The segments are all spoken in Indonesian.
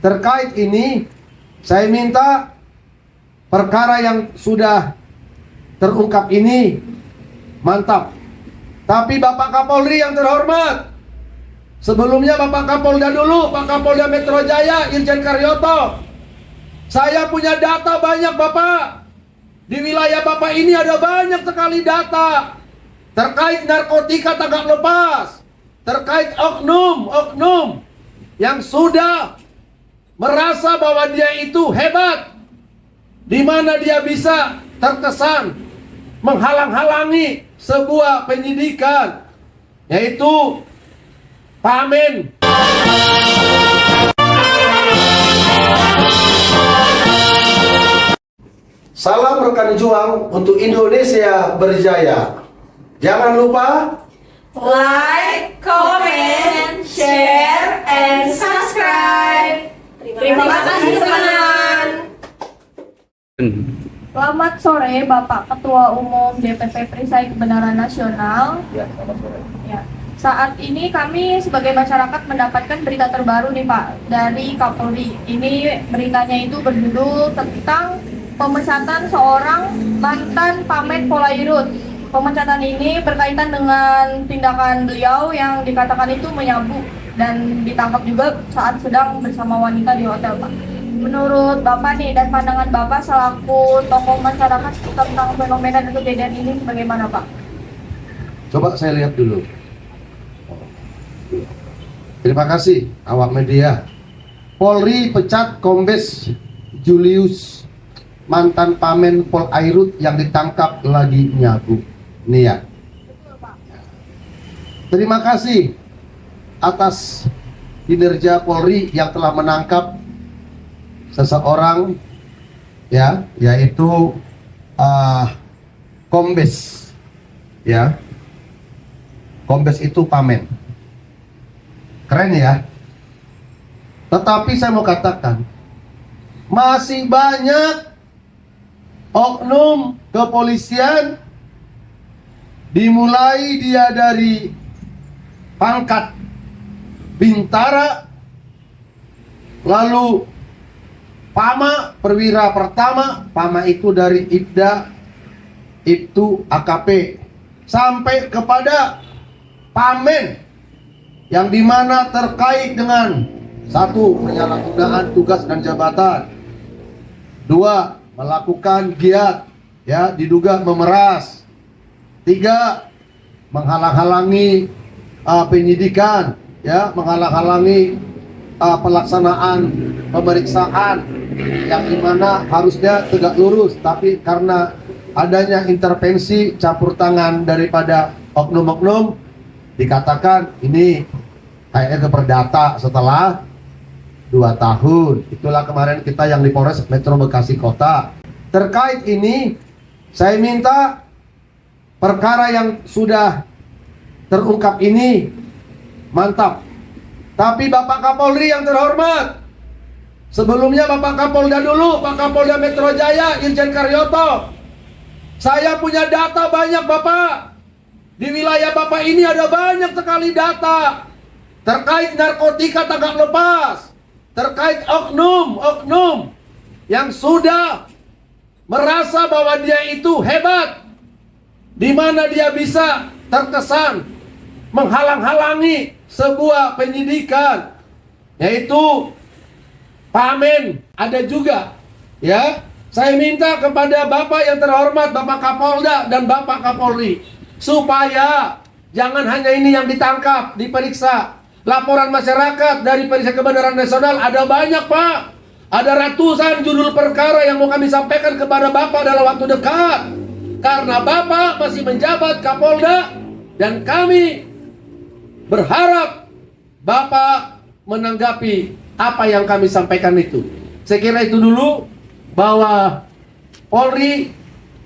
Terkait ini, saya minta perkara yang sudah terungkap ini mantap. Tapi Bapak Kapolri yang terhormat, sebelumnya Bapak Kapolda dulu, Pak Kapolda Metro Jaya, Irjen Karyoto. Saya punya data banyak Bapak. Di wilayah Bapak ini ada banyak sekali data terkait narkotika tangkap lepas, terkait oknum yang sudah merasa bahwa dia itu hebat, di mana dia bisa terkesan menghalang-halangi sebuah penyidikan, yaitu Pak Amin. Salam rekan juang untuk Indonesia berjaya. Jangan lupa like, comment, share, and subscribe. Terima kasih teman-teman. Selamat sore Bapak Ketua Umum DPP Perisai Kebenaran Nasional. ya, selamat sore. Ya. Saat ini kami sebagai masyarakat mendapatkan berita terbaru nih Pak dari Kapolri. Ini beritanya itu berjudul tentang pemecatan seorang mantan Pamit Polairut. Pemecatan ini berkaitan dengan tindakan beliau yang dikatakan itu menyabu dan ditangkap juga saat sedang bersama wanita di hotel Pak. Menurut Bapak nih dan pandangan Bapak selaku tokoh masyarakat tentang fenomena dan kejadian ini bagaimana Pak? Coba saya lihat dulu. Terima kasih awak media. Polri pecat Kombes Julius, mantan Pamen Polairut yang ditangkap lagi nyabu. Nih ya. Terima kasih atas kinerja Polri yang telah menangkap seseorang, ya, yaitu Kombes, ya. Kombes itu Pamen. Keren ya. Tetapi saya mau katakan, masih banyak oknum kepolisian, dimulai dia dari pangkat bintara, lalu Pama, perwira pertama, Pama itu dari Ibda, Ibtu, AKP, sampai kepada Pamen, yang dimana terkait dengan satu, penyalahgunaan tugas dan jabatan, dua, melakukan giat, ya, diduga memeras, tiga, menghalang-halangi penyidikan, ya, menghalang-halangi pelaksanaan pemeriksaan yang dimana harusnya tegak lurus, tapi karena adanya intervensi campur tangan daripada oknum-oknum, dikatakan ini kayaknya keperdata setelah 2 tahun. Itulah kemarin kita yang di Polres Metro Bekasi Kota. Terkait ini, saya minta perkara yang sudah terungkap ini mantap. Tapi Bapak Kapolri yang terhormat, sebelumnya Bapak Kapolda dulu, Pak Kapolda Metro Jaya, Irjen Karyoto. Saya punya data banyak Bapak. Di wilayah Bapak ini ada banyak sekali data terkait narkotika tangkap lepas, terkait oknum yang sudah merasa bahwa dia itu hebat, di mana dia bisa terkesan menghalang-halangi sebuah penyidikan, yaitu Pak Amin. Ada juga, ya. Saya minta kepada Bapak yang terhormat, Bapak Kapolda dan Bapak Kapolri, supaya jangan hanya ini yang ditangkap, diperiksa. Laporan masyarakat dari Perisai Kebenaran Nasional ada banyak Pak. Ada ratusan judul perkara yang mau kami sampaikan kepada Bapak dalam waktu dekat. Karena Bapak masih menjabat Kapolda, dan kami berharap Bapak menanggapi apa yang kami sampaikan itu. Saya kira itu dulu, bahwa Polri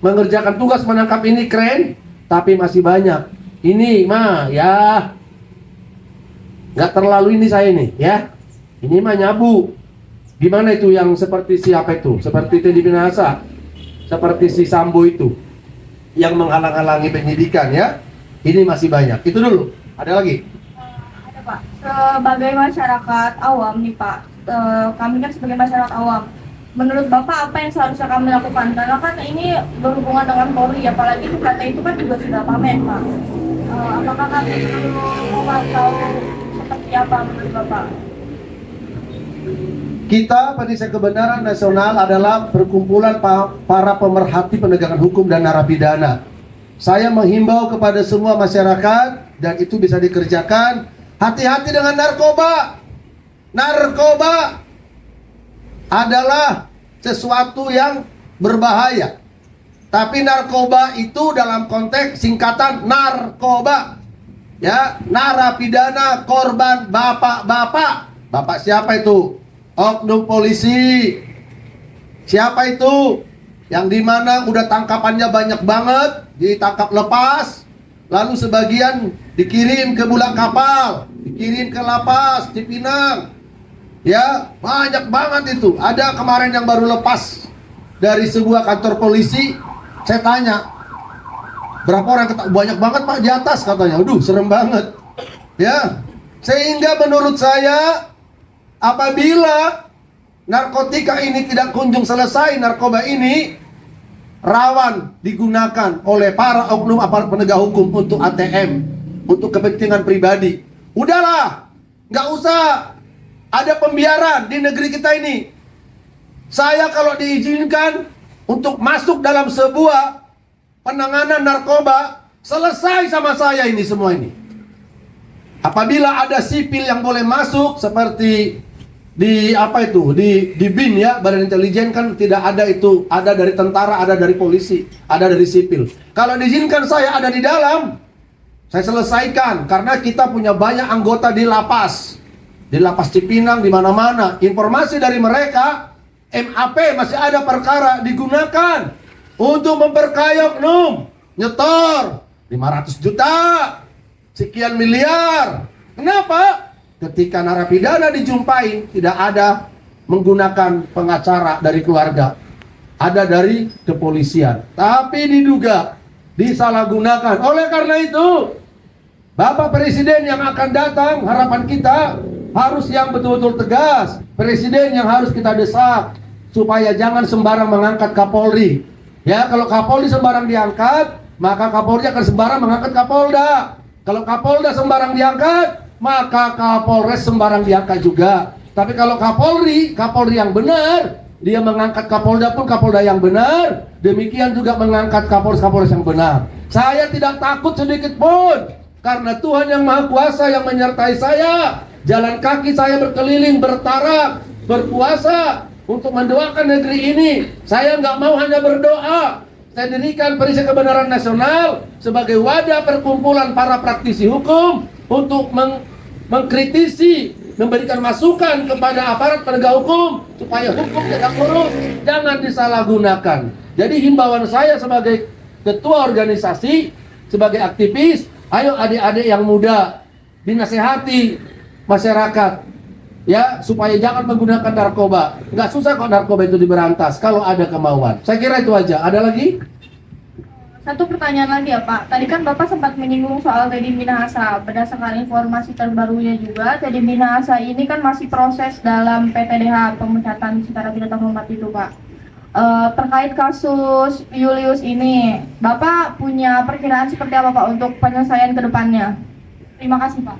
mengerjakan tugas menangkap ini keren, tapi masih banyak. Ini mah ya nggak terlalu ini saya ini ya. Ini mah nyabu. Gimana itu yang seperti siapa itu? Seperti Teddy Minahasa, seperti si Sambo itu yang menghalang-halangi penyidikan ya. Ini masih banyak. Itu dulu. Ada lagi? Ada Pak. Sebagai masyarakat awam nih Pak, kami kan sebagai masyarakat awam. Menurut Bapak apa yang seharusnya kami lakukan? Karena kan ini berhubungan dengan Polri, apalagi UKT itu kan juga sudah pamer, Pak. Apakah kami perlu memantau seperti apa menurut Bapak? Kita Penisa Kebenaran Nasional adalah perkumpulan para pemerhati penegakan hukum dan narapidana. Saya menghimbau kepada semua masyarakat, dan itu bisa dikerjakan, hati-hati dengan narkoba. Narkoba adalah sesuatu yang berbahaya. Tapi narkoba itu dalam konteks singkatan narkoba. Ya, narapidana korban bapak-bapak. Bapak siapa itu? Oknum polisi. Siapa itu? Yang dimana udah tangkapannya banyak banget, ditangkap lepas, lalu sebagian dikirim ke bulak kapal, dikirim ke lapas Cipinang. Ya, banyak banget itu. Ada kemarin yang baru lepas dari sebuah kantor polisi. Saya tanya, berapa orang banyak banget Pak di atas katanya. Aduh, serem banget. Ya, sehingga menurut saya, apabila narkotika ini tidak kunjung selesai, narkoba ini rawan digunakan oleh para oknum aparat penegak hukum untuk ATM, untuk kepentingan pribadi. Udahlah, nggak usah ada pembiaran di negeri kita ini. Saya kalau diizinkan untuk masuk dalam sebuah penanganan narkoba, selesai sama saya ini semua ini. Apabila ada sipil yang boleh masuk seperti di di BIN ya, Badan Intelijen kan tidak ada itu, ada dari tentara, ada dari polisi, ada dari sipil. Kalau diizinkan saya ada di dalam, saya selesaikan karena kita punya banyak anggota di lapas Cipinang, di mana-mana. Informasi dari mereka, MAP masih ada perkara digunakan untuk memperkaya oknum, nyetor 500 juta, sekian miliar. Kenapa? Ketika narapidana dijumpai, tidak ada menggunakan pengacara dari keluarga, ada dari kepolisian, tapi diduga disalahgunakan. Oleh karena itu, Bapak Presiden yang akan datang, harapan kita harus yang betul-betul tegas. Presiden yang harus kita desak supaya jangan sembarang mengangkat Kapolri. Ya, kalau Kapolri sembarang diangkat, maka Kapolri akan sembarang mengangkat Kapolda. Kalau Kapolda sembarang diangkat, maka Kapolres sembarang diangkat juga. Tapi kalau Kapolri yang benar, dia mengangkat Kapolda pun Kapolda yang benar. Demikian juga mengangkat Kapolres yang benar. Saya tidak takut sedikit pun, karena Tuhan yang Maha Kuasa yang menyertai saya. Jalan kaki saya berkeliling, bertarak, berpuasa untuk mendoakan negeri ini. Saya nggak mau hanya berdoa. Saya dirikan Penisa Kebenaran Nasional sebagai wadah perkumpulan para praktisi hukum untuk mengkritisi, memberikan masukan kepada aparat penegak hukum supaya hukum tegak lurus, jangan disalahgunakan. Jadi himbauan saya sebagai ketua organisasi, sebagai aktivis, ayo adik-adik yang muda, dinasehati masyarakat ya, supaya jangan menggunakan narkoba. Nggak susah kok narkoba itu diberantas kalau ada kemauan. Saya kira itu aja. Ada lagi? Satu pertanyaan lagi ya Pak. Tadi kan Bapak sempat menyinggung soal Teddy Minahasa. Berdasarkan informasi terbarunya juga, Teddy Minahasa ini kan masih proses dalam PTDH, pemecatan secara tidak terhormat itu Pak. Terkait kasus Julius ini, Bapak punya perkiraan seperti apa Pak untuk penyelesaian ke depannya? Terima kasih Pak.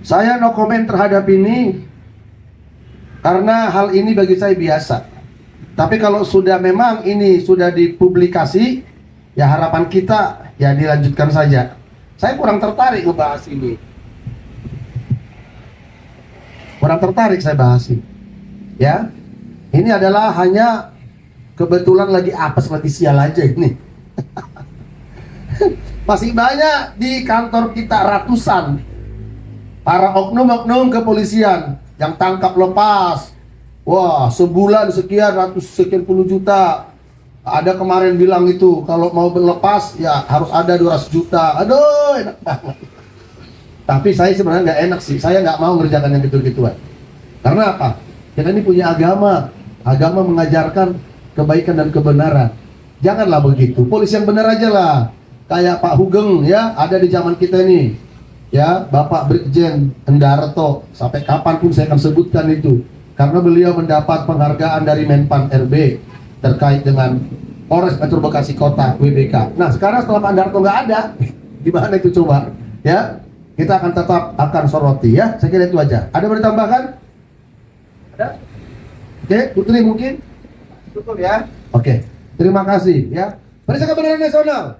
Saya no comment terhadap ini karena hal ini bagi saya biasa. Tapi kalau sudah memang ini sudah dipublikasi, ya harapan kita ya dilanjutkan saja. Saya kurang tertarik ngebahas ini. Kurang tertarik saya bahas ini. Ya, ini adalah hanya kebetulan lagi apes, lagi sial aja ini. Masih banyak di kantor kita ratusan para oknum-oknum kepolisian yang tangkap lepas. Wah, sebulan sekian ratus sekian puluh juta. Ada kemarin bilang itu kalau mau berlepas ya harus ada 200 juta. Aduh, enak banget. Tapi saya sebenarnya nggak enak sih. Saya nggak mau ngerjakan yang gitu-gituan. Karena apa? Kita ini punya agama. Agama mengajarkan kebaikan dan kebenaran. Janganlah begitu. Polisi yang benar aja lah. Kayak Pak Hugeng ya, ada di zaman kita ini. Ya, Bapak Brigjen Endarto, sampai kapanpun saya akan sebutkan itu. karena beliau mendapat penghargaan dari Menpan RB terkait dengan Polres Metro Bekasi Kota WBK. Nah sekarang setelah Pak Darto nggak ada, gimana itu coba? Ya, kita akan tetap akan soroti ya. Saya kira itu aja. Ada yang mau ditambahkan? Ada? Oke, Putri mungkin? Cukup ya. Oke, terima kasih ya. Periksa Kebenaran Nasional.